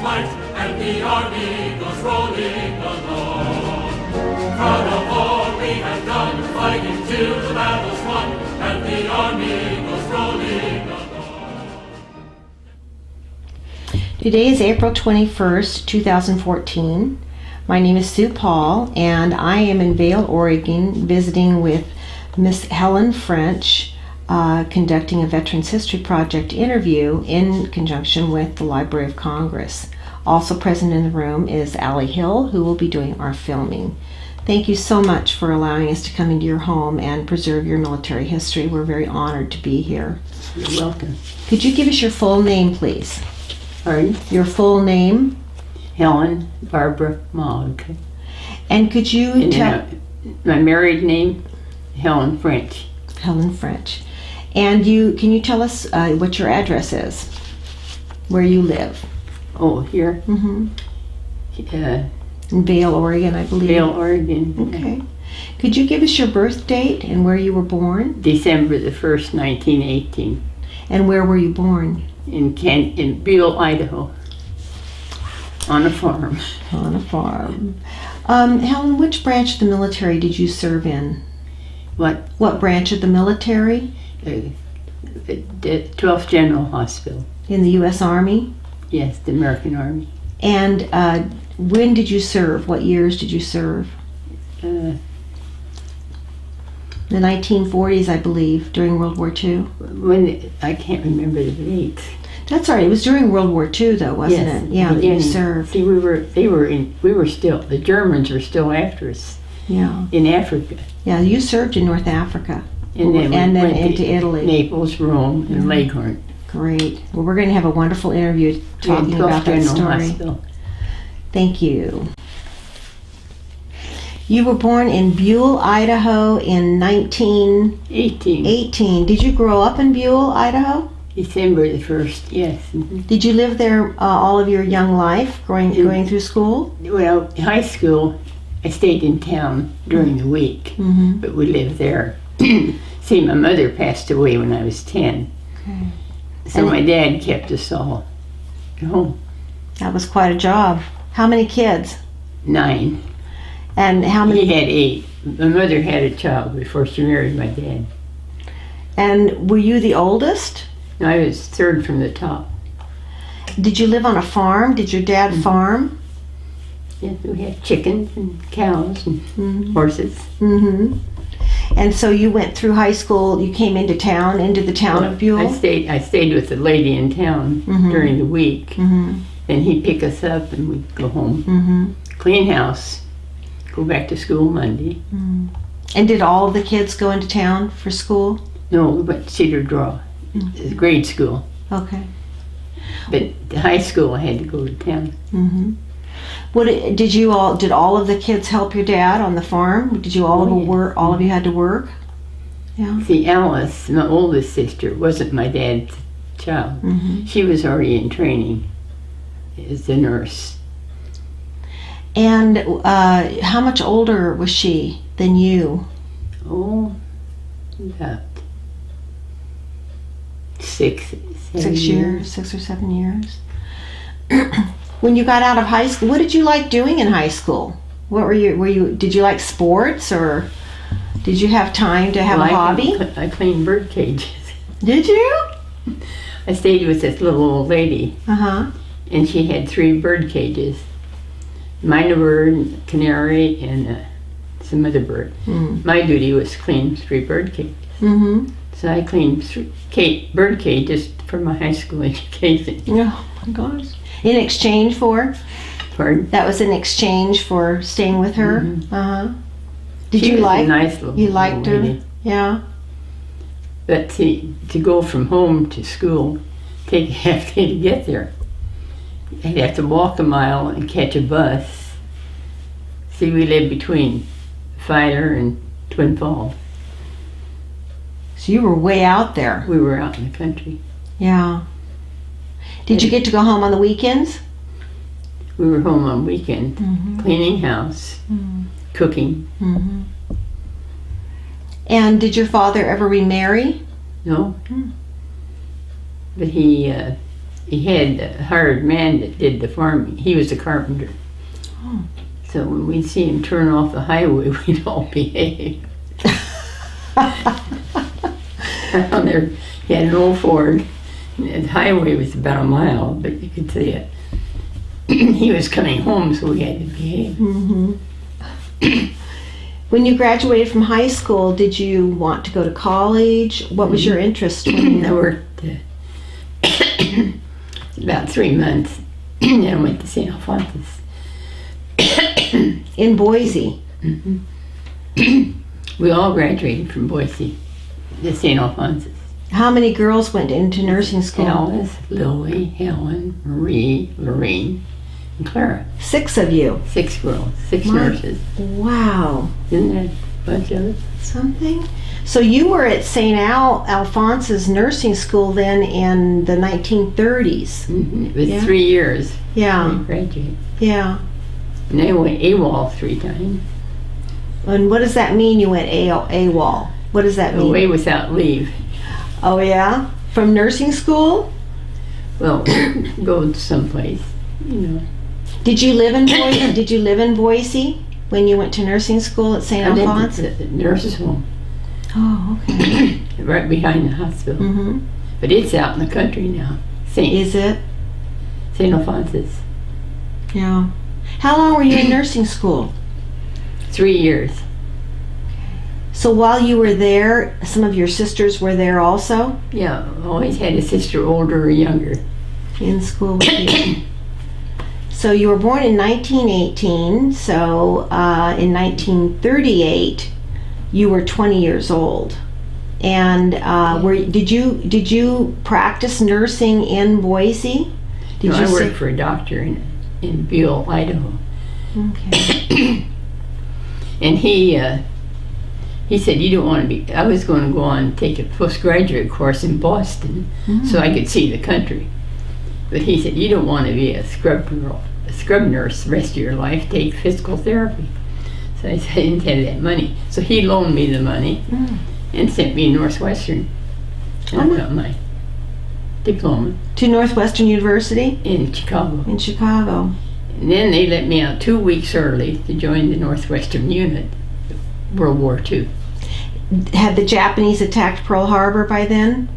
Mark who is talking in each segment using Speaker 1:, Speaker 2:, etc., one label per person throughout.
Speaker 1: might, and the army goes rolling along. Proud of all we have done, fighting till the battle's won, and the army goes rolling along.
Speaker 2: Today is April 21st, 2014. My name is Sue Paul, and I am in Vail, Oregon, visiting with Miss Helen French, conducting a Veterans History Project interview in conjunction with the Library of Congress. Also present in the room is Allie Hill, who will be doing our filming. Thank you so much for allowing us to come into your home and preserve your military history. We're very honored to be here.
Speaker 3: You're welcome.
Speaker 2: Could you give us your full name, please?
Speaker 3: Pardon?
Speaker 2: Your full name?
Speaker 3: Helen Barbara Mogg.
Speaker 2: And could you
Speaker 3: And
Speaker 2: tell...
Speaker 3: my married name, Helen French.
Speaker 2: Helen French. And can you tell us what your address is? Where you live?
Speaker 3: Oh, here?
Speaker 2: Mm-hmm. In Vail, Oregon, I believe.
Speaker 3: Vail, Oregon.
Speaker 2: Okay. Could you give us your birth date and where you were born?
Speaker 3: December the 1st, 1918.
Speaker 2: And where were you born?
Speaker 3: In Buell, Idaho. On a farm.
Speaker 2: On a farm. Helen, which branch of the military did you serve in? What branch of the military?
Speaker 3: The 12th General Hospital.
Speaker 2: In the U.S. Army?
Speaker 3: Yes, the American Army.
Speaker 2: And when did you serve? What years did you serve?
Speaker 3: The
Speaker 2: The 1940s, I believe, during World War II.
Speaker 3: I can't remember the dates.
Speaker 2: That's all right. It was during World War II, though, wasn't
Speaker 3: Yes,
Speaker 2: it? Yeah, that you served.
Speaker 3: See, the Germans were still after us.
Speaker 2: Yeah.
Speaker 3: In Africa.
Speaker 2: Yeah, you served in North Africa.
Speaker 3: And then,
Speaker 2: went into Italy.
Speaker 3: Naples, Rome, and Leghorn.
Speaker 2: Great. Well, we're going to have a wonderful interview talking about that story.
Speaker 3: Hospital.
Speaker 2: Thank you. You were born in Buell, Idaho in 1918. Did you grow up in Buell, Idaho?
Speaker 3: December the 1st, yes. Mm-hmm.
Speaker 2: Did you live there all of your young life, going through school?
Speaker 3: Well, high school, I stayed in town during the week, but we lived there. See, my mother passed away when I was 10.
Speaker 2: Okay.
Speaker 3: So my dad kept us all at home.
Speaker 2: That was quite a job. How many kids?
Speaker 3: 9.
Speaker 2: And how many?
Speaker 3: He had 8. My mother had a child before she married my dad.
Speaker 2: And were you the oldest?
Speaker 3: No, I was third from the top.
Speaker 2: Did you live on a farm? Did your dad farm?
Speaker 3: Yes, we had chickens and cows and horses.
Speaker 2: Mm-hmm. And so you went through high school, you came into the town of Buell?
Speaker 3: I stayed with the lady in town during the week. Then he'd pick us up and we'd go home. Clean house, go back to school Monday.
Speaker 2: And did all of the kids go into town for school?
Speaker 3: No, we went to Cedar Draw, grade school.
Speaker 2: Okay.
Speaker 3: But the high school I had to go to town.
Speaker 2: Did all of the kids help your dad on the farm? Did you all of you had to work? Yeah.
Speaker 3: See, Alice, my oldest sister, wasn't my dad's child. She was already in training as a nurse.
Speaker 2: And how much older was she than you?
Speaker 3: Oh, about 6
Speaker 2: or 7 years. When you got out of high school, what did you like doing in high school? Did you like sports, or did you have time to have a hobby?
Speaker 3: I cleaned bird cages.
Speaker 2: Did you?
Speaker 3: I stayed with this little old lady. And she had 3 bird cages. Minor bird, canary, and some other bird. My duty was to clean 3 bird cages. So I cleaned 3 bird cages for my high school education.
Speaker 2: Oh my gosh. In exchange for?
Speaker 3: Pardon?
Speaker 2: That was in exchange for staying with her? Did
Speaker 3: she
Speaker 2: you
Speaker 3: was
Speaker 2: like?
Speaker 3: A nice little
Speaker 2: you liked her?
Speaker 3: lady.
Speaker 2: Yeah.
Speaker 3: But see, to go from home to school, take a half day to get there. I'd have to walk a mile and catch a bus. See, we lived between Filer and Twin Falls.
Speaker 2: So you were way out there.
Speaker 3: We were out in the country.
Speaker 2: Yeah. Did you get to go home on the weekends?
Speaker 3: We were home on weekends, cleaning house, cooking.
Speaker 2: And did your father ever remarry?
Speaker 3: No. But he he had a hired man that did the farming. He was a carpenter.
Speaker 2: Oh.
Speaker 3: So when we'd see him turn off the highway, we'd all behave. Down there, he had an old Ford. And the highway was about a mile, but you could see it. He was coming home, so we had to behave.
Speaker 2: Mm-hmm. When you graduated from high school, did you want to go to college? What was your interest when
Speaker 3: I
Speaker 2: you
Speaker 3: worked about 3 months, and I went to St. Alphonsus.
Speaker 2: in Boise?
Speaker 3: We all graduated from Boise to St. Alphonsus.
Speaker 2: How many girls went into nursing school?
Speaker 3: Alice, Lily, Helen, Marie, Lorraine, and Clara.
Speaker 2: 6 of you.
Speaker 3: 6 girls, 6
Speaker 2: My-
Speaker 3: nurses.
Speaker 2: Wow.
Speaker 3: Isn't that a bunch of us?
Speaker 2: Something. So you were at St. Alphonsus Nursing School then in the 1930s.
Speaker 3: It was
Speaker 2: Yeah.
Speaker 3: 3 years.
Speaker 2: Yeah.
Speaker 3: I graduated.
Speaker 2: Yeah.
Speaker 3: And I went AWOL 3 times.
Speaker 2: And what does that mean? You went AWOL. What does that mean?
Speaker 3: Away without leave.
Speaker 2: Oh yeah, from nursing school.
Speaker 3: Well, go someplace, you know.
Speaker 2: Did you live in Boise? Did you live in Boise when you went to nursing school at St.
Speaker 3: I lived
Speaker 2: Alphonsus?
Speaker 3: at the nurse's home,
Speaker 2: Oh, okay.
Speaker 3: right behind the hospital.
Speaker 2: Mm-hmm.
Speaker 3: But it's out in the country now.
Speaker 2: Is it?
Speaker 3: St. Alphonsus.
Speaker 2: Yeah. How long were you in nursing school?
Speaker 3: 3 years.
Speaker 2: So while you were there, some of your sisters were there also
Speaker 3: Yeah, always had a sister, older or younger.
Speaker 2: in school with you. So you were born in 1918. So in 1938, you were 20 years old. And did you practice nursing in Boise? Did
Speaker 3: No,
Speaker 2: you
Speaker 3: I worked for a doctor in Buell, Idaho.
Speaker 2: Okay.
Speaker 3: And he said, you don't want to be, I was going to go on and take a postgraduate course in Boston so I could see the country. But he said, you don't want to be a scrub nurse the rest of your life, take physical therapy. So I said, I didn't have that money. So he loaned me the money and sent me to Northwestern. And I got my diploma
Speaker 2: To Northwestern University
Speaker 3: in Chicago.
Speaker 2: in Chicago.
Speaker 3: And then they let me out 2 weeks early to join the Northwestern unit, World War II.
Speaker 2: Had the Japanese attacked Pearl Harbor by then?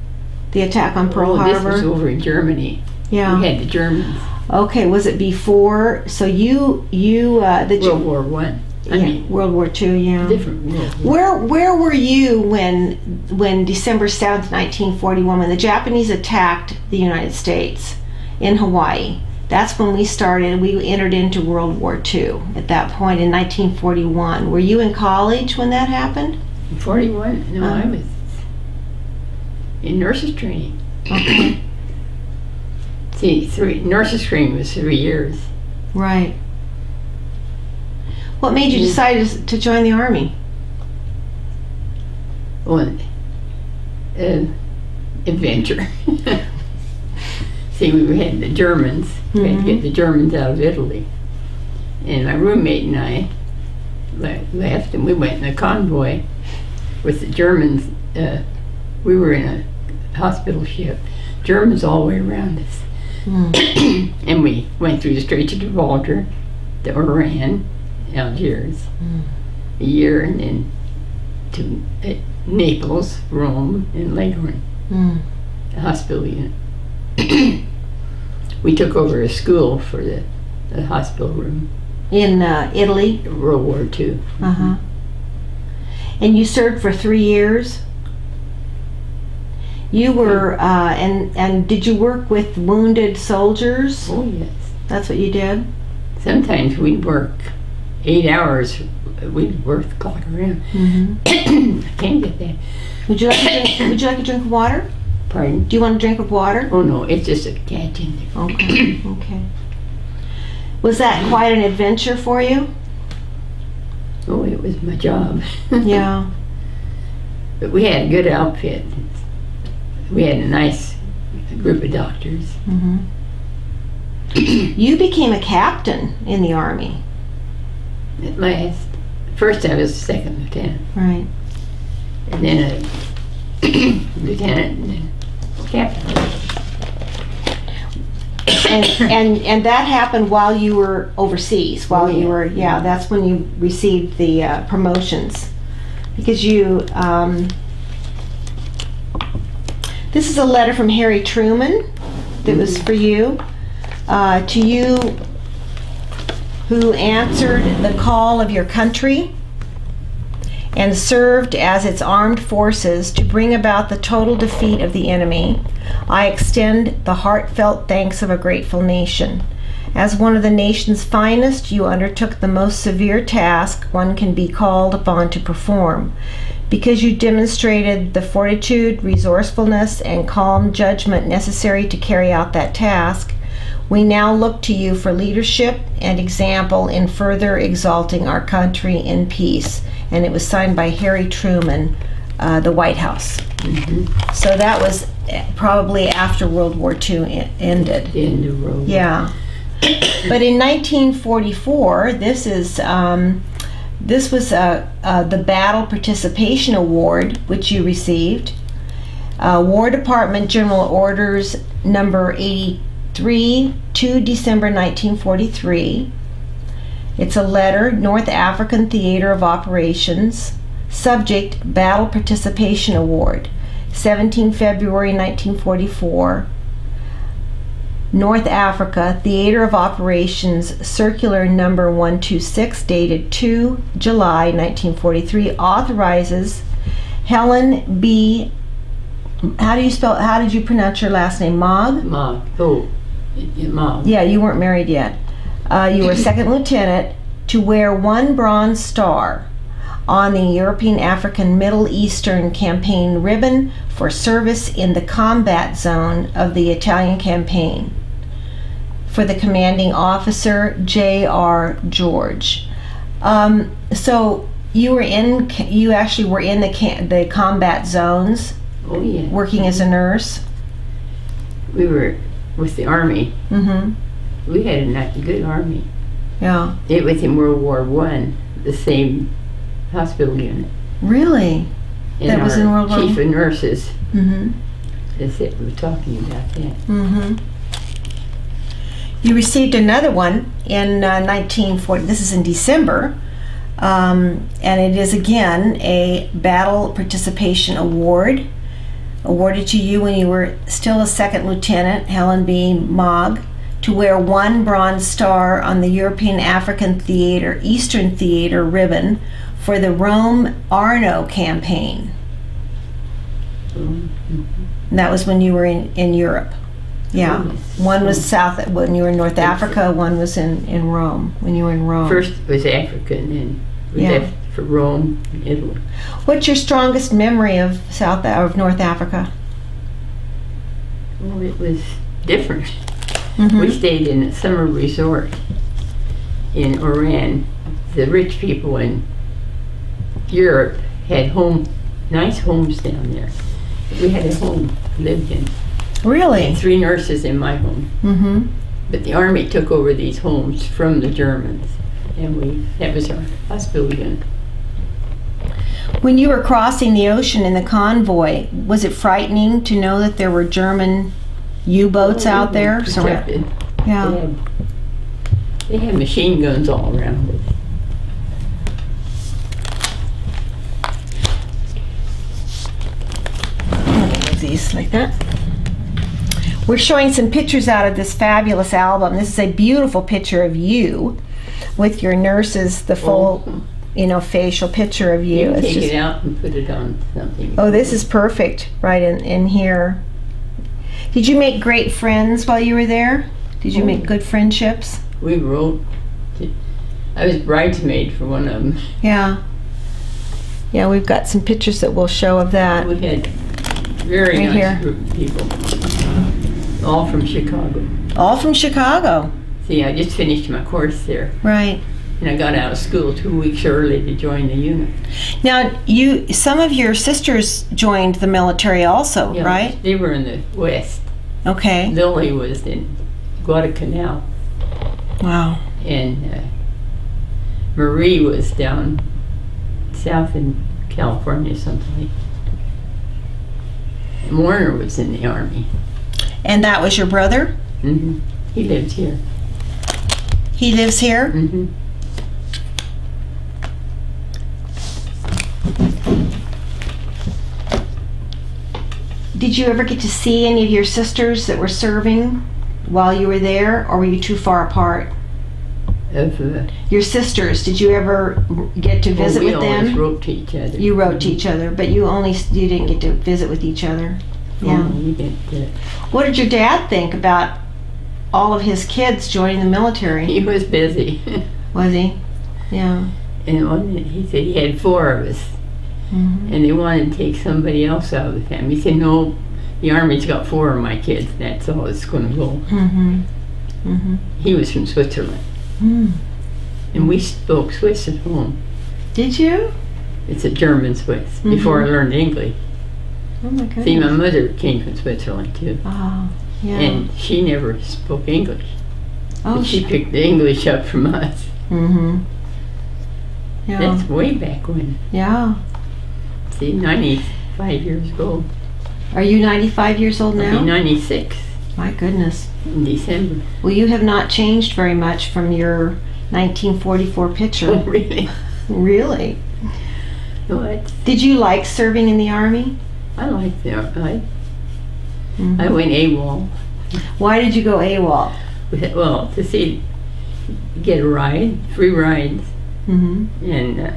Speaker 2: The attack on Pearl
Speaker 3: This
Speaker 2: Harbor?
Speaker 3: was over in Germany.
Speaker 2: Yeah.
Speaker 3: We had the Germans.
Speaker 2: Okay, was it before? So the
Speaker 3: World War One. I mean,
Speaker 2: World War II, yeah.
Speaker 3: different World War.
Speaker 2: Where were you when December 7th, 1941, when the Japanese attacked the United States in Hawaii? That's when we entered into World War II at that point in 1941. Were you in college when that happened?
Speaker 3: 41? No, I was in nurses training.
Speaker 2: Okay.
Speaker 3: See, nurses training was 3 years.
Speaker 2: Right. What made you decide to join the Army?
Speaker 3: Well, adventure. See, we had the Germans. We had to get the Germans out of Italy. And my roommate and I left, and we went in a convoy with the Germans. We were in a hospital ship. Germans all the way around us. And we went through the Straits of Gibraltar to Oran, Algiers, a year, and then to Naples, Rome, and Leghorn, the hospital unit. We took over a school for the hospital room.
Speaker 2: In Italy?
Speaker 3: World War II.
Speaker 2: Uh-huh. And you served for 3 years? You were, and did you work with wounded soldiers?
Speaker 3: Oh, yes.
Speaker 2: That's what you did?
Speaker 3: Sometimes we'd work 8 hours. We'd work the clock around. I can't get that.
Speaker 2: Would you like a drink of water?
Speaker 3: Pardon?
Speaker 2: Do you want a drink of water?
Speaker 3: Oh, no, it's just a catch in there.
Speaker 2: Okay, okay. Was that quite an adventure for you?
Speaker 3: Oh, it was my job.
Speaker 2: Yeah.
Speaker 3: But we had a good outfit. We had a nice group of doctors.
Speaker 2: You became a captain in the Army.
Speaker 3: At last. First I was a second lieutenant.
Speaker 2: Right.
Speaker 3: And then a lieutenant and then captain.
Speaker 2: And that happened while you were overseas, while you were, that's when you received the promotions. Because you, this is a letter from Harry Truman that was for you, to you who answered the call of your country and served as its armed forces to bring about the total defeat of the enemy. I extend the heartfelt thanks of a grateful nation. As one of the nation's finest, you undertook the most severe task one can be called upon to perform. Because you demonstrated the fortitude, resourcefulness, and calm judgment necessary to carry out that task, we now look to you for leadership and example in further exalting our country in peace. And it was signed by Harry Truman, the White House. So that was probably after World War II ended.
Speaker 3: The end of World War.
Speaker 2: Yeah. But in 1944, this was the Battle Participation Award, which you received. War Department General Orders number 83 to December 1943. It's a letter, North African Theater of Operations. Subject, Battle Participation Award, 17 February 1944. North Africa Theater of Operations, Circular Number 126, dated 2 July 1943, authorizes Helen B. How did you pronounce your last name? Mogg?
Speaker 3: Mogg. Oh, Mogg.
Speaker 2: Yeah, you weren't married yet. You were second lieutenant, to wear 1 bronze star on the European, African, Middle Eastern campaign ribbon for service in the combat zone of the Italian campaign. For the commanding officer, J.R. George. So you actually were in the combat zones.
Speaker 3: Oh yeah.
Speaker 2: Working as a nurse.
Speaker 3: We were with the Army. We had a good Army.
Speaker 2: Yeah.
Speaker 3: It was in World War I, the same hospital unit.
Speaker 2: Really?
Speaker 3: And
Speaker 2: that was in World War I?
Speaker 3: Chief of nurses. That's it. We were talking about that.
Speaker 2: You received another one in 1940. This is in December. And it is again a Battle Participation Award, awarded to you when you were still a second lieutenant, Helen B. Mogg, to wear 1 bronze star on the European, African Theater, Eastern Theater ribbon for the Rome-Arno campaign. And that was when you were in Europe. Yeah. One was south when you were in North Africa, one was in Rome, when you were in Rome.
Speaker 3: First was Africa, and then we left for Rome and Italy.
Speaker 2: What's your strongest memory of North Africa?
Speaker 3: Well, it was different. We stayed in a summer resort in Oran. The rich people in Europe had nice homes down there. We had a home, lived in.
Speaker 2: Really?
Speaker 3: And 3 nurses in my home. But the Army took over these homes from the Germans, and that was our hospital unit.
Speaker 2: When you were crossing the ocean in the convoy, was it frightening to know that there were German U-boats out there?
Speaker 3: Protected.
Speaker 2: Yeah.
Speaker 3: They had machine guns all around it.
Speaker 2: These like that. We're showing some pictures out of this fabulous album. This is a beautiful picture of you with your nurses, the full, facial picture of you.
Speaker 3: You can
Speaker 2: It's
Speaker 3: take
Speaker 2: just,
Speaker 3: it out and put it on something.
Speaker 2: oh, this is perfect right in here. Did you make great friends while you were there? Did you make good friendships?
Speaker 3: We wrote. I was bridesmaid for one of them.
Speaker 2: Yeah. Yeah, we've got some pictures that we'll show of that.
Speaker 3: We had very
Speaker 2: Right
Speaker 3: nice
Speaker 2: here.
Speaker 3: group of people, all from Chicago.
Speaker 2: All from Chicago.
Speaker 3: See, I just finished my course there,
Speaker 2: Right.
Speaker 3: and I got out of school 2 weeks early to join the unit.
Speaker 2: Now, some of your sisters joined the military also,
Speaker 3: Yeah,
Speaker 2: right?
Speaker 3: They were in the West.
Speaker 2: Okay.
Speaker 3: Lily was in Guadalcanal,
Speaker 2: Wow.
Speaker 3: and Marie was down south in California someplace. And Warner was in the Army.
Speaker 2: And that was your brother?
Speaker 3: He lives here.
Speaker 2: He lives here?
Speaker 3: Mm-hmm.
Speaker 2: Did you ever get to see any of your sisters that were serving while you were there, or were you too far apart? Your sisters, did you ever get to visit with them?
Speaker 3: We always wrote to each other.
Speaker 2: You wrote to each other, but you didn't get to visit with each other. Yeah.
Speaker 3: We didn't.
Speaker 2: What did your dad think about all of his kids joining the military?
Speaker 3: He was busy.
Speaker 2: Was he? Yeah.
Speaker 3: And he said he had 4 of us.
Speaker 2: Mm-hmm.
Speaker 3: And they wanted to take somebody else out of the family. He said, no, the Army's got 4 of my kids. That's all it's going to go.
Speaker 2: Mm-hmm. Mm-hmm.
Speaker 3: He was from Switzerland.
Speaker 2: Mm.
Speaker 3: And we spoke Swiss at home.
Speaker 2: Did you?
Speaker 3: It's a German Swiss, before I learned English.
Speaker 2: Oh my goodness.
Speaker 3: See, my mother came from Switzerland too.
Speaker 2: Oh, yeah.
Speaker 3: And she never spoke English.
Speaker 2: Oh,
Speaker 3: But she picked the English up from us.
Speaker 2: Mm-hmm. Yeah.
Speaker 3: That's way back when.
Speaker 2: Yeah.
Speaker 3: See, 95 years ago.
Speaker 2: Are you 95 years old now?
Speaker 3: I'll be 96
Speaker 2: My goodness.
Speaker 3: in December.
Speaker 2: Well, you have not changed very much from your 1944 picture.
Speaker 3: Oh, really?
Speaker 2: Really?
Speaker 3: What?
Speaker 2: Did you like serving in the Army?
Speaker 3: I like that. I
Speaker 2: Mhm.
Speaker 3: went AWOL.
Speaker 2: Why did you go AWOL?
Speaker 3: Well, to see, get a ride, free rides.
Speaker 2: Mm-hmm.
Speaker 3: And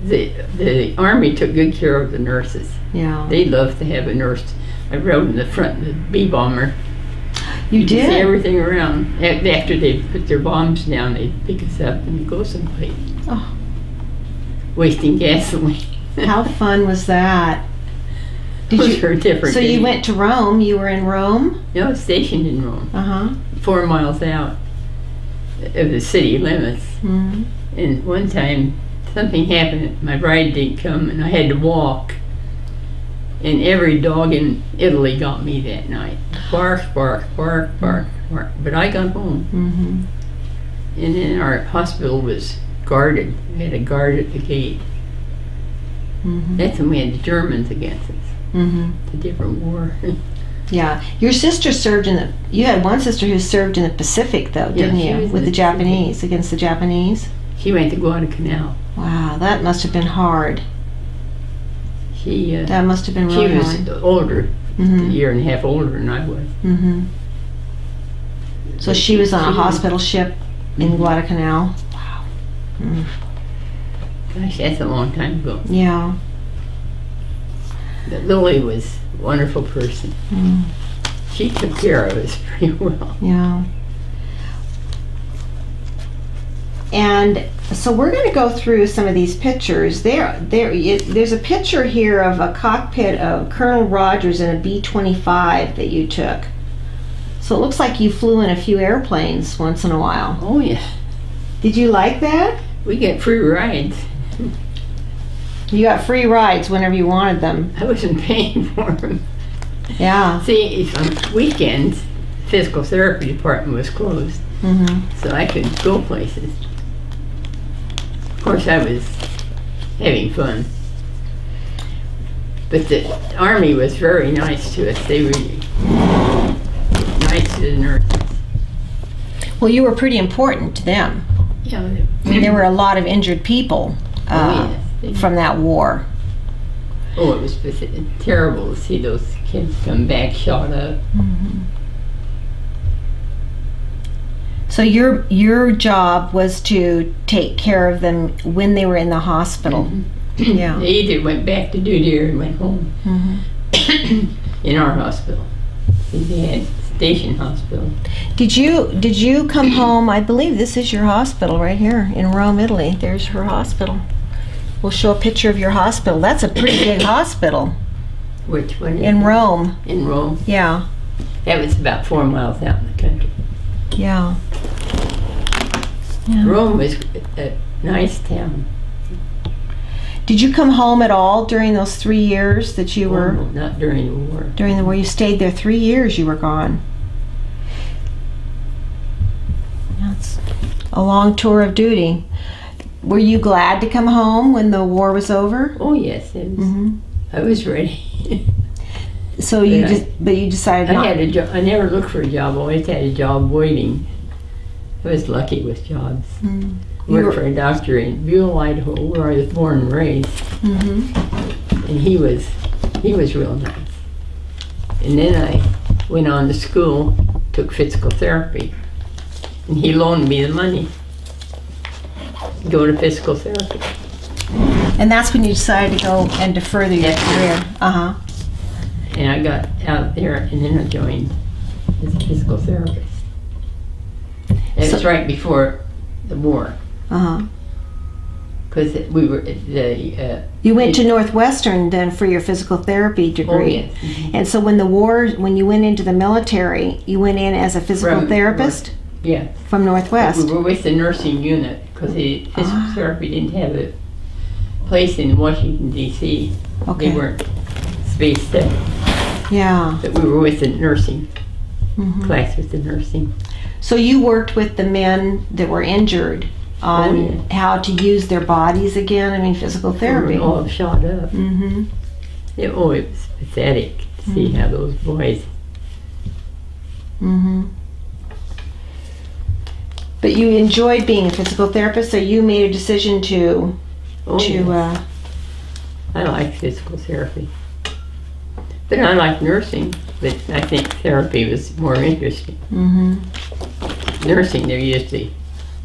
Speaker 3: the Army took good care of the nurses.
Speaker 2: Yeah.
Speaker 3: They loved to have a nurse. I rode in the front of the B-bomber.
Speaker 2: You
Speaker 3: could see
Speaker 2: did?
Speaker 3: everything around. After they put their bombs down, they'd pick us up and go someplace.
Speaker 2: Oh.
Speaker 3: Wasting gasoline.
Speaker 2: How fun was that?
Speaker 3: Those were different
Speaker 2: So you
Speaker 3: days.
Speaker 2: went to Rome. You were in Rome?
Speaker 3: No, stationed in Rome,
Speaker 2: Uh-huh.
Speaker 3: 4 miles out of the city limits.
Speaker 2: Mm-hmm.
Speaker 3: And one time, something happened. My ride didn't come, and I had to walk. And every dog in Italy got me that night. Bark, bark, bark, bark, bark. But I got home.
Speaker 2: Mm-hmm.
Speaker 3: And then our hospital was guarded. We had a guard at the gate.
Speaker 2: Mm-hmm.
Speaker 3: That's when we had the Germans against us.
Speaker 2: Mm-hmm.
Speaker 3: It's a different war.
Speaker 2: Yeah. Your sister served you had one sister who served in the Pacific, though,
Speaker 3: Yeah,
Speaker 2: didn't
Speaker 3: she
Speaker 2: you?
Speaker 3: was in
Speaker 2: With
Speaker 3: the
Speaker 2: the Japanese, against the Japanese?
Speaker 3: She went to Guadalcanal.
Speaker 2: Wow, that must have been hard.
Speaker 3: She
Speaker 2: That must have been
Speaker 3: she
Speaker 2: really
Speaker 3: was
Speaker 2: hard.
Speaker 3: older, a
Speaker 2: Mm-hmm.
Speaker 3: year and a half older than I was.
Speaker 2: Mm-hmm. So she was on a hospital ship in
Speaker 3: Mhm.
Speaker 2: Guadalcanal. Wow. Mm.
Speaker 3: Gosh, that's a long time ago.
Speaker 2: Yeah.
Speaker 3: But Lily was a wonderful person.
Speaker 2: Mm.
Speaker 3: She took care of us pretty well.
Speaker 2: Yeah. And so we're going to go through some of these pictures. There's a picture here of a cockpit of Colonel Rogers in a B-25 that you took. So it looks like you flew in a few airplanes once in a while.
Speaker 3: Oh yeah,
Speaker 2: Did you like that?
Speaker 3: we get free rides.
Speaker 2: You got free rides whenever you wanted them.
Speaker 3: I wasn't paying for them.
Speaker 2: Yeah.
Speaker 3: See, if on weekends, physical therapy department was closed,
Speaker 2: Mm-hmm.
Speaker 3: so I couldn't go places. Of course, I was having fun. But the Army was very nice to us. They were nice to the nurses.
Speaker 2: Well, you were pretty important to them.
Speaker 3: Yeah,
Speaker 2: I mean, there were a lot of injured people
Speaker 3: oh, yes.
Speaker 2: from that war.
Speaker 3: Oh, it was terrible to see those kids come back shot up.
Speaker 2: So your job was to take care of them when they were in the hospital. Yeah.
Speaker 3: They either went back to duty or went home.
Speaker 2: Mm-hmm.
Speaker 3: In our hospital. They had station hospital.
Speaker 2: Did you come home? I believe this is your hospital right here in Rome, Italy. There's her hospital. We'll show a picture of your hospital. That's a pretty big hospital
Speaker 3: Which one?
Speaker 2: in Rome.
Speaker 3: In Rome.
Speaker 2: Yeah.
Speaker 3: That was about 4 miles out in the country.
Speaker 2: Yeah. Yeah.
Speaker 3: Rome was a nice town.
Speaker 2: Did you come home at all during those 3 years that you were
Speaker 3: Oh, not during the war.
Speaker 2: during the war? You stayed there 3 years. You were gone. That's a long tour of duty. Were you glad to come home when the war was over?
Speaker 3: Oh yes, it was,
Speaker 2: Mm-hmm.
Speaker 3: I was ready.
Speaker 2: So you decided
Speaker 3: I
Speaker 2: not.
Speaker 3: had a job. I never looked for a job. I always had a job waiting. I was lucky with jobs.
Speaker 2: Mm.
Speaker 3: Worked for a doctor in Buell, Idaho, where I was born and raised.
Speaker 2: Mm-hmm.
Speaker 3: And he was real nice. And then I went on to school, took physical therapy, and he loaned me the money to go to physical therapy.
Speaker 2: And that's when you decided to go and to further your career. Uh-huh.
Speaker 3: And I got out there, and then I joined as a physical therapist. And it was right before the war,
Speaker 2: Uh-huh.
Speaker 3: because we were the.
Speaker 2: You went to Northwestern then for your physical therapy degree.
Speaker 3: Oh yes. Mm-hmm.
Speaker 2: And so when you went into the military, you went in as a physical therapist
Speaker 3: Yeah.
Speaker 2: from Northwest.
Speaker 3: We were with the nursing unit because the physical therapy didn't have a place in Washington D.C.
Speaker 2: Okay.
Speaker 3: They weren't spaced there.
Speaker 2: Yeah.
Speaker 3: But we were with the nursing
Speaker 2: Mhm.
Speaker 3: class with the nursing.
Speaker 2: So you worked with the men that were injured on how to use their bodies again. I mean, physical therapy.
Speaker 3: They were all shot up.
Speaker 2: Mm-hmm.
Speaker 3: It was pathetic to see how those boys.
Speaker 2: Mm-hmm. But you enjoyed being a physical therapist, so you made a decision to
Speaker 3: Yes. I like physical therapy, but I like nursing. But I think therapy was more interesting.
Speaker 2: Mm-hmm.
Speaker 3: Nursing, they usually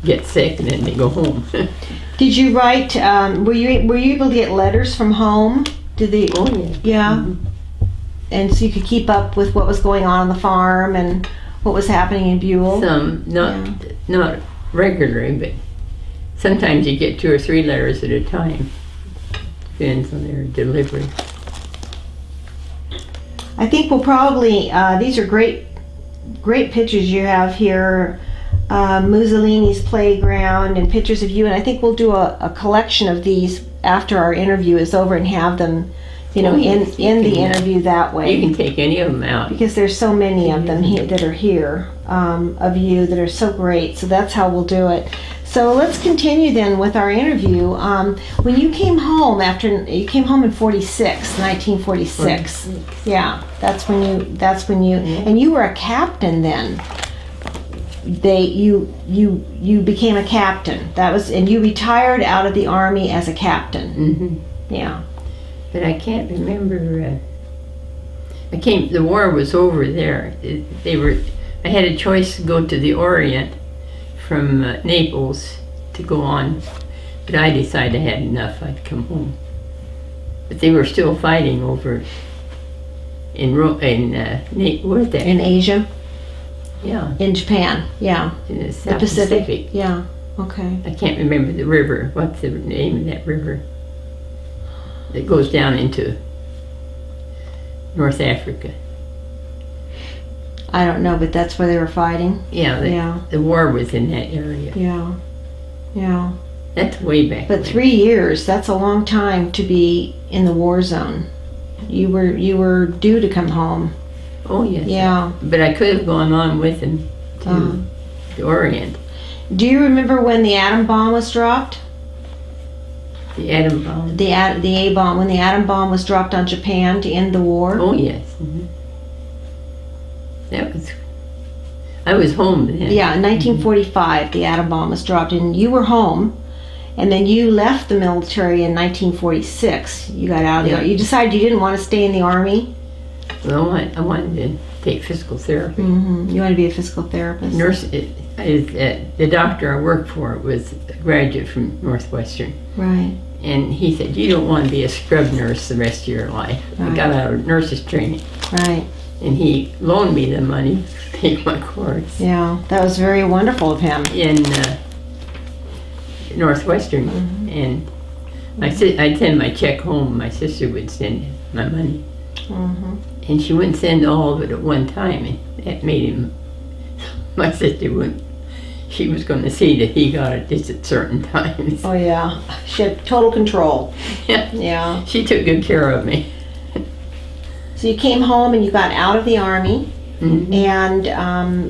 Speaker 3: get sick and then they go home.
Speaker 2: Did you write? Were you able to get letters from home? Did they?
Speaker 3: Oh yeah.
Speaker 2: Yeah.
Speaker 3: Mhm.
Speaker 2: And so you could keep up with what was going on the farm and what was happening in Buell.
Speaker 3: Some not regularly, but sometimes you get 2 or 3 letters at a time. Depends on their delivery.
Speaker 2: I think we'll probably. These are great pictures you have here. Mussolini's playground and pictures of you, and I think we'll do a collection of these after our interview is over and have them, in the interview that way.
Speaker 3: You can take any of them out.
Speaker 2: Because there's so many of them here that are here of you that are so great. So that's how we'll do it. So let's continue then with our interview. When you came home you came home in 1946. Yeah, that's when you, and you were a captain then. You became a captain. And you retired out of the Army as a captain.
Speaker 3: Mm-hmm.
Speaker 2: Yeah.
Speaker 3: But I can't remember. The war was over there. I had a choice to go to the Orient from Naples to go on, but I decided I had enough. I'd come home. But they were still fighting over in what is that?
Speaker 2: In Asia.
Speaker 3: Yeah.
Speaker 2: In Japan. Yeah.
Speaker 3: In the
Speaker 2: The
Speaker 3: South
Speaker 2: Pacific. Yeah. Okay.
Speaker 3: I can't remember the river. What's the name of that river? That goes down into North Africa.
Speaker 2: I don't know, but that's where they were fighting.
Speaker 3: Yeah, the war was in that area.
Speaker 2: Yeah.
Speaker 3: That's way back.
Speaker 2: But
Speaker 3: when.
Speaker 2: 3 years, that's a long time to be in the war zone. You were due to come home.
Speaker 3: Oh, yes.
Speaker 2: Yeah.
Speaker 3: But I could have gone on with him to the Orient.
Speaker 2: Do you remember when the atom bomb was dropped?
Speaker 3: The atom bomb.
Speaker 2: The A bomb, when the atom bomb was dropped on Japan to end the war?
Speaker 3: Oh, yes. Mm-hmm. I was home then.
Speaker 2: Yeah, in 1945, the atom bomb was dropped, and you were home, and then you left the military in 1946. You got out of there. You decided you didn't want to stay in the Army?
Speaker 3: Well, I wanted to take physical therapy.
Speaker 2: Mm-hmm. You wanted to be a physical therapist?
Speaker 3: The doctor I worked for was a graduate from Northwestern.
Speaker 2: Right.
Speaker 3: And he said, you don't want to be a scrub nurse the rest of your life.
Speaker 2: Right.
Speaker 3: I got out of nurse's training.
Speaker 2: Right.
Speaker 3: And he loaned me the money to take my course.
Speaker 2: Yeah, that was very wonderful of him.
Speaker 3: In Northwestern.
Speaker 2: Mm-hmm.
Speaker 3: And I'd send my check home. My sister would send my money.
Speaker 2: Mm-hmm.
Speaker 3: And she wouldn't send all of it at one time. And that made him, my sister wouldn't. She was going to see that he got it just at certain times.
Speaker 2: Oh, yeah. She had total control.
Speaker 3: Yeah.
Speaker 2: Yeah.
Speaker 3: She took good care of me.
Speaker 2: So you came home and you got out of the Army,
Speaker 3: Mm-hmm.
Speaker 2: and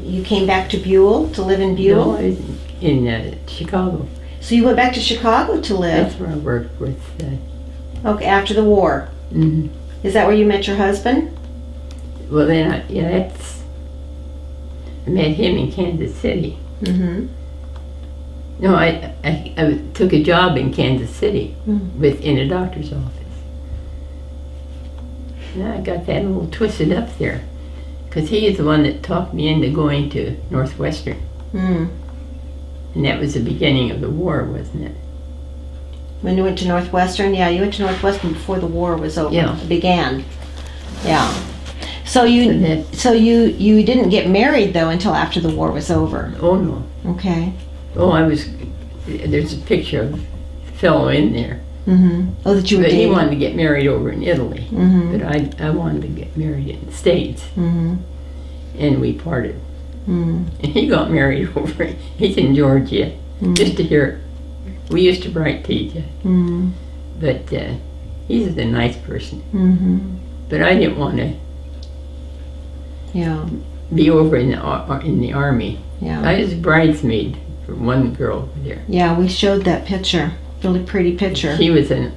Speaker 2: you came back to Buell, to live in Buell?
Speaker 3: No, I was in Chicago.
Speaker 2: So you went back to Chicago to live?
Speaker 3: That's where I worked with.
Speaker 2: Okay, after the war.
Speaker 3: Mm-hmm.
Speaker 2: Is that where you met your husband?
Speaker 3: Well, then, I met him in Kansas City.
Speaker 2: Mm-hmm.
Speaker 3: No, I took a job in Kansas City in a doctor's office. And I got that a little twisted up there, because he is the one that talked me into going to Northwestern.
Speaker 2: Mm.
Speaker 3: And that was the beginning of the war, wasn't it?
Speaker 2: When you went to Northwestern? Yeah, you went to Northwestern before the war was over.
Speaker 3: Yeah.
Speaker 2: Began. Yeah. So you didn't get married though until after the war was over.
Speaker 3: Oh no.
Speaker 2: Okay.
Speaker 3: Oh, there's a picture of a fellow in there.
Speaker 2: Mm-hmm. Oh, that you were
Speaker 3: But
Speaker 2: dating.
Speaker 3: he wanted to get married over in Italy.
Speaker 2: Mm-hmm.
Speaker 3: But I wanted to get married in the States.
Speaker 2: Mm-hmm.
Speaker 3: And we parted.
Speaker 2: Mm-hmm.
Speaker 3: And he got married over, he's in Georgia, just to hear it. We used to write to each other.
Speaker 2: Mm-hmm.
Speaker 3: But he's a nice person.
Speaker 2: Mm-hmm.
Speaker 3: But I didn't want to
Speaker 2: Yeah.
Speaker 3: be over in the army.
Speaker 2: Yeah.
Speaker 3: I was a bridesmaid for one girl over there.
Speaker 2: Yeah, we showed that picture. Really pretty picture.
Speaker 3: She was a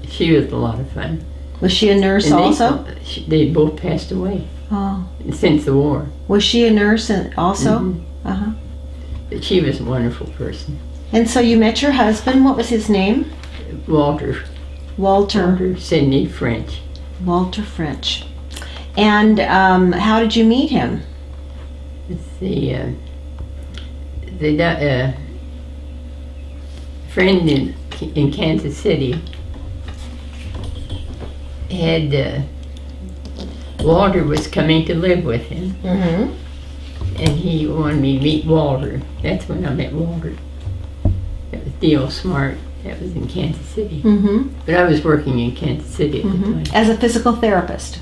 Speaker 3: lot of fun.
Speaker 2: Was she a nurse
Speaker 3: And
Speaker 2: also?
Speaker 3: They both passed away
Speaker 2: Oh.
Speaker 3: since the war.
Speaker 2: Was she a nurse also?
Speaker 3: Mhm.
Speaker 2: Uh-huh.
Speaker 3: But she was a wonderful person.
Speaker 2: And so you met your husband. What was his name?
Speaker 3: Walter Sidney French.
Speaker 2: Walter French. And how did you meet him?
Speaker 3: The friend in Kansas City had Walter was coming to live with him,
Speaker 2: Mm-hmm.
Speaker 3: and he wanted me to meet Walter. That's when I met Walter. That was D.O. Smart. That was in Kansas City.
Speaker 2: Mm-hmm.
Speaker 3: But I was working in Kansas City at the time.
Speaker 2: As a physical therapist.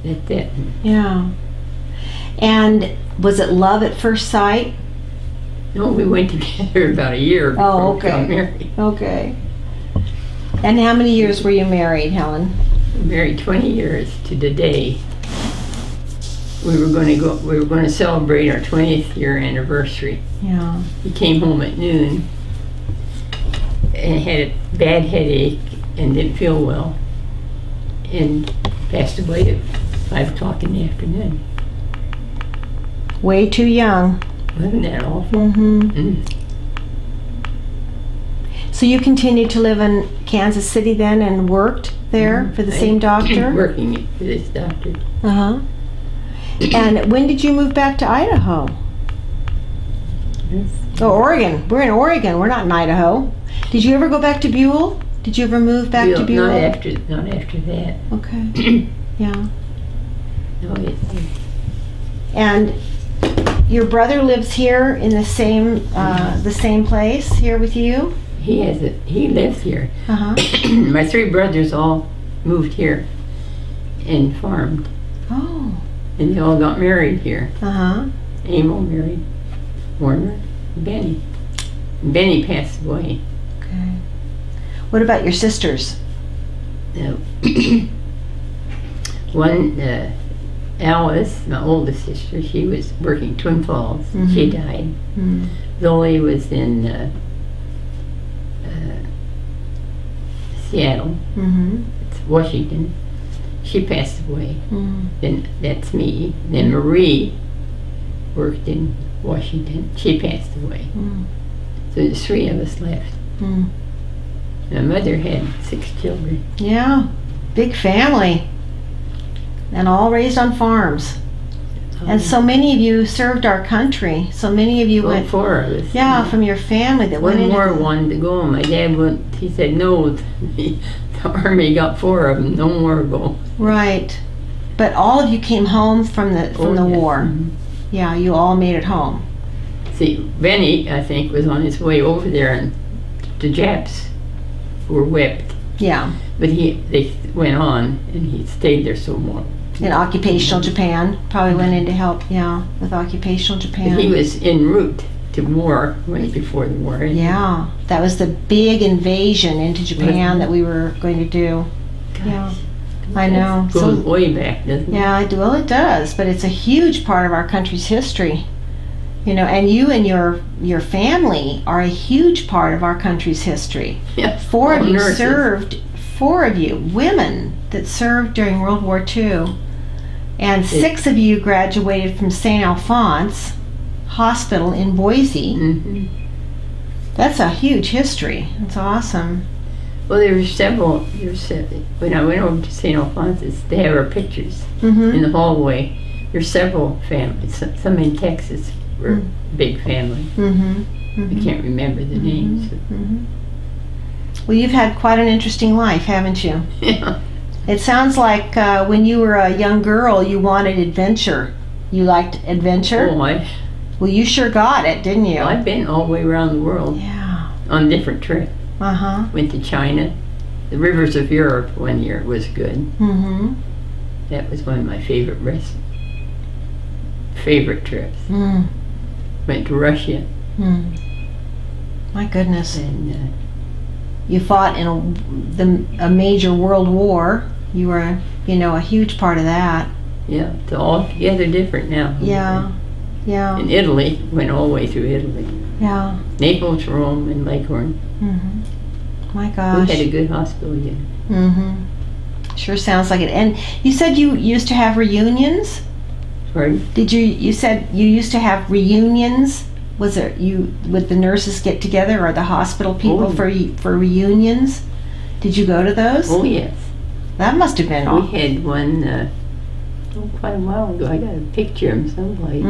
Speaker 3: That's it.
Speaker 2: Yeah. And was it love at first sight?
Speaker 3: No, we went together about a year before
Speaker 2: Oh,
Speaker 3: we got
Speaker 2: okay.
Speaker 3: married.
Speaker 2: Okay. And how many years were you married, Helen?
Speaker 3: Married 20 years to the day. We were going to celebrate our 20th year anniversary.
Speaker 2: Yeah.
Speaker 3: He came home at noon and had a bad headache and didn't feel well, and passed away at 5 o'clock in the afternoon.
Speaker 2: Way too young.
Speaker 3: Wasn't that awful?
Speaker 2: Mm-hmm.
Speaker 3: Mm.
Speaker 2: So you continued to live in Kansas City then and worked there for the same doctor?
Speaker 3: Working for this doctor.
Speaker 2: Uh-huh. And when did you move back to Idaho? Oh, Oregon. We're in Oregon. We're not in Idaho. Did you ever go back to Buell? Did you ever move back to Buell?
Speaker 3: Not after that.
Speaker 2: Okay. Yeah.
Speaker 3: No,
Speaker 2: And your brother lives here in the same place here with you?
Speaker 3: he lives here.
Speaker 2: Uh-huh.
Speaker 3: My 3 brothers all moved here and farmed,
Speaker 2: Oh.
Speaker 3: and they all got married here.
Speaker 2: Uh-huh.
Speaker 3: Amo married Warner, and Benny. And Benny passed away.
Speaker 2: Okay. What about your sisters?
Speaker 3: Now, one, Alice, my oldest sister, she was working Twin Falls.
Speaker 2: Mhm.
Speaker 3: She died.
Speaker 2: Mm.
Speaker 3: Zoe was in Seattle,
Speaker 2: Mm-hmm.
Speaker 3: it's Washington. She passed away.
Speaker 2: Mm.
Speaker 3: Then that's me. Then Marie worked in Washington. She passed away.
Speaker 2: Mm.
Speaker 3: So there's 3 of us left.
Speaker 2: Mm.
Speaker 3: My mother had 6 children.
Speaker 2: Yeah. Big family. And all raised on farms. And so many of you served our country. So many of you
Speaker 3: well,
Speaker 2: went,
Speaker 3: 4 of us.
Speaker 2: yeah, from your family that went
Speaker 3: One
Speaker 2: into
Speaker 3: more
Speaker 2: the-
Speaker 3: wanted to go. My dad went. He said no. The army got 4 of them. No more go.
Speaker 2: Right. But all of you came home from the
Speaker 3: Oh, yeah.
Speaker 2: war.
Speaker 3: Mhm.
Speaker 2: Yeah, you all made it home.
Speaker 3: See, Benny, I think, was on his way over there, and the Japs were whipped.
Speaker 2: Yeah.
Speaker 3: But they went on, and he stayed there so long.
Speaker 2: In occupational Japan. Probably went in to help, yeah, with occupational Japan.
Speaker 3: He was en route to war before the war ended.
Speaker 2: Yeah. That was the big invasion into Japan that we were going to do. Yeah. I know.
Speaker 3: Goes
Speaker 2: So,
Speaker 3: way back, doesn't it?
Speaker 2: yeah, well, it does, but it's a huge part of our country's history. You know, and you and your family are a huge part of our country's history.
Speaker 3: Yeah.
Speaker 2: 4 of
Speaker 3: All
Speaker 2: you
Speaker 3: nurses.
Speaker 2: served, 4 of you, women that served during World War II. And 6 of you graduated from St. Alphonse Hospital in Boise.
Speaker 3: Mm-hmm.
Speaker 2: That's a huge history. That's awesome.
Speaker 3: Well, there were several. When I went over to St. Alphonsus, they have our pictures in the hallway. There's several families. Some in Texas were a big family. I can't remember the names.
Speaker 2: Well, you've had quite an interesting life, haven't you?
Speaker 3: Yeah.
Speaker 2: It sounds like when you were a young girl, you wanted adventure. You liked adventure?
Speaker 3: Oh,
Speaker 2: Well, you sure got it, didn't you?
Speaker 3: I've been all the way around the world.
Speaker 2: Yeah.
Speaker 3: On different trips.
Speaker 2: Uh-huh.
Speaker 3: Went to China. The rivers of Europe one year was good.
Speaker 2: Mm-hmm.
Speaker 3: That was one of my favorite trips.
Speaker 2: Mm.
Speaker 3: Went to Russia.
Speaker 2: Mm. My goodness.
Speaker 3: And
Speaker 2: you fought in a major world war. You were, a huge part of that.
Speaker 3: yeah, it's all together different now.
Speaker 2: Yeah. Yeah.
Speaker 3: In Italy, went all the way through Italy.
Speaker 2: Yeah.
Speaker 3: Naples, Rome, and Leghorn.
Speaker 2: My gosh.
Speaker 3: We had a good hospital, yeah.
Speaker 2: Sure sounds like it. And you said you used to have reunions?
Speaker 3: Pardon?
Speaker 2: You said you used to have reunions? Was it would the nurses get together or the hospital people for reunions? Did you go to those?
Speaker 3: Oh, yes.
Speaker 2: That must have been
Speaker 3: We had one quite a while ago. I got a picture of someplace.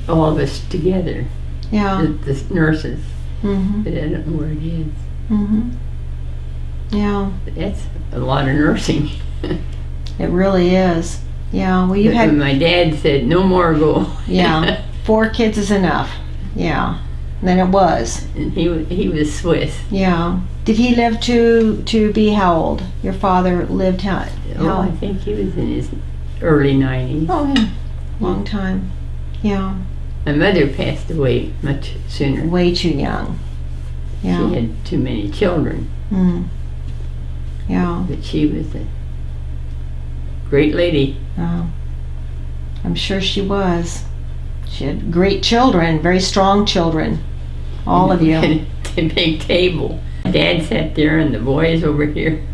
Speaker 3: All of us together.
Speaker 2: Yeah.
Speaker 3: The nurses. But I don't know where it is.
Speaker 2: Yeah.
Speaker 3: But that's a lot of nursing.
Speaker 2: It really is. Yeah. Well, you
Speaker 3: But
Speaker 2: had.
Speaker 3: when my dad said, no more go.
Speaker 2: Yeah. 4 kids is enough. Yeah. And then it was.
Speaker 3: And he was Swiss.
Speaker 2: Yeah. Did he live to be how old? Your father lived how?
Speaker 3: I think he was in his early 90s.
Speaker 2: Oh, yeah. Long time. Yeah.
Speaker 3: My mother passed away much sooner.
Speaker 2: Way too young. Yeah.
Speaker 3: She had too many children.
Speaker 2: Yeah.
Speaker 3: But she was a great lady.
Speaker 2: Oh. I'm sure she was. She had great children, very strong children. All of you.
Speaker 3: We had a big table. Dad sat there and the boys over here.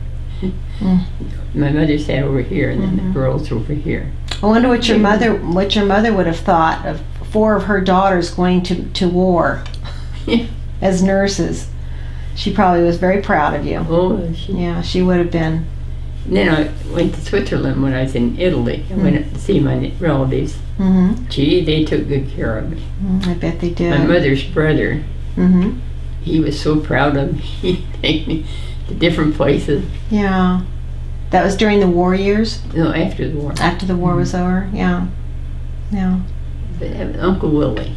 Speaker 3: My mother sat over here and then the girls over here.
Speaker 2: I wonder what your mother would have thought of 4 of her daughters going to war as nurses. She probably was very proud of you.
Speaker 3: Oh,
Speaker 2: Yeah, she would have been.
Speaker 3: And then I went to Switzerland when I was in Italy. I went up to see my relatives. Gee, they took good care of me.
Speaker 2: I bet they did.
Speaker 3: My mother's brother, he was so proud of me. He'd take me to different places.
Speaker 2: Yeah. That was during the war years?
Speaker 3: No, after the war.
Speaker 2: After the war was over? Yeah. Yeah.
Speaker 3: But Uncle Willie.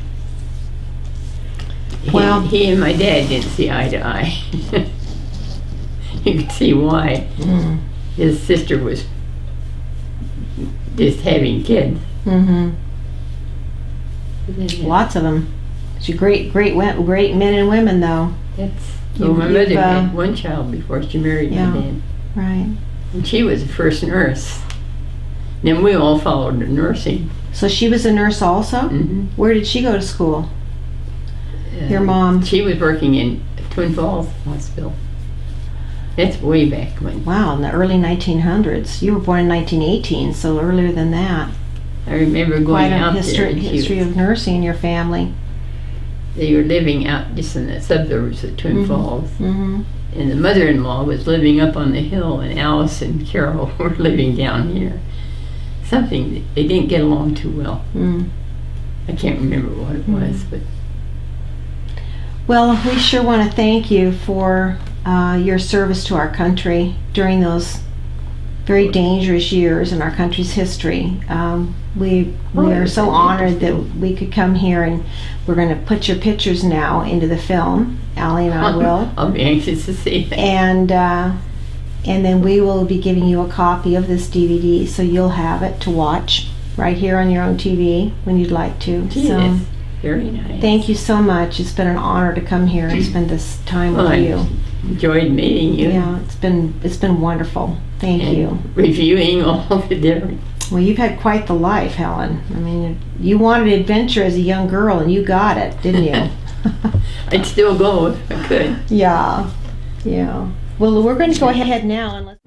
Speaker 2: Well,
Speaker 3: he and my dad didn't see eye to eye. You could see why. His sister was just having kids.
Speaker 2: Lots of them. She's great men and women, though.
Speaker 3: My mother had one child before she married my dad.
Speaker 2: Right.
Speaker 3: And she was the first nurse. Then we all followed her nursing.
Speaker 2: So she was a nurse also? Where did she go to school? Your mom?
Speaker 3: She was working in Twin Falls Hospital. That's way back when.
Speaker 2: Wow, in the early 1900s. You were born in 1918, so earlier than that.
Speaker 3: I remember going
Speaker 2: Quite
Speaker 3: out
Speaker 2: a
Speaker 3: there.
Speaker 2: history of nursing in your family.
Speaker 3: They were living out just in the suburbs of Twin Falls.
Speaker 2: Mm-hmm.
Speaker 3: And the mother-in-law was living up on the hill, and Alice and Carol were living down here. Something, they didn't get along too well. I can't remember what it was, but...
Speaker 2: Well, we sure want to thank you for your service to our country during those very dangerous years in our country's history. We are so honored that we could come here, and we're going to put your pictures now into the film. Allie and I will.
Speaker 3: I'll be anxious to see that.
Speaker 2: And then we will be giving you a copy of this DVD, so you'll have it to watch right here on your own TV when you'd like to.
Speaker 3: Gee,
Speaker 2: so,
Speaker 3: that's very nice.
Speaker 2: Thank you so much. It's been an honor to come here and spend this time with you.
Speaker 3: I enjoyed meeting you.
Speaker 2: Yeah, it's been wonderful. Thank you.
Speaker 3: Reviewing all the different...
Speaker 2: Well, you've had quite the life, Helen. I mean, you wanted adventure as a young girl, and you got it, didn't you?
Speaker 3: I'd still go if I could.
Speaker 2: Yeah. Well, we're going to go ahead now and let's...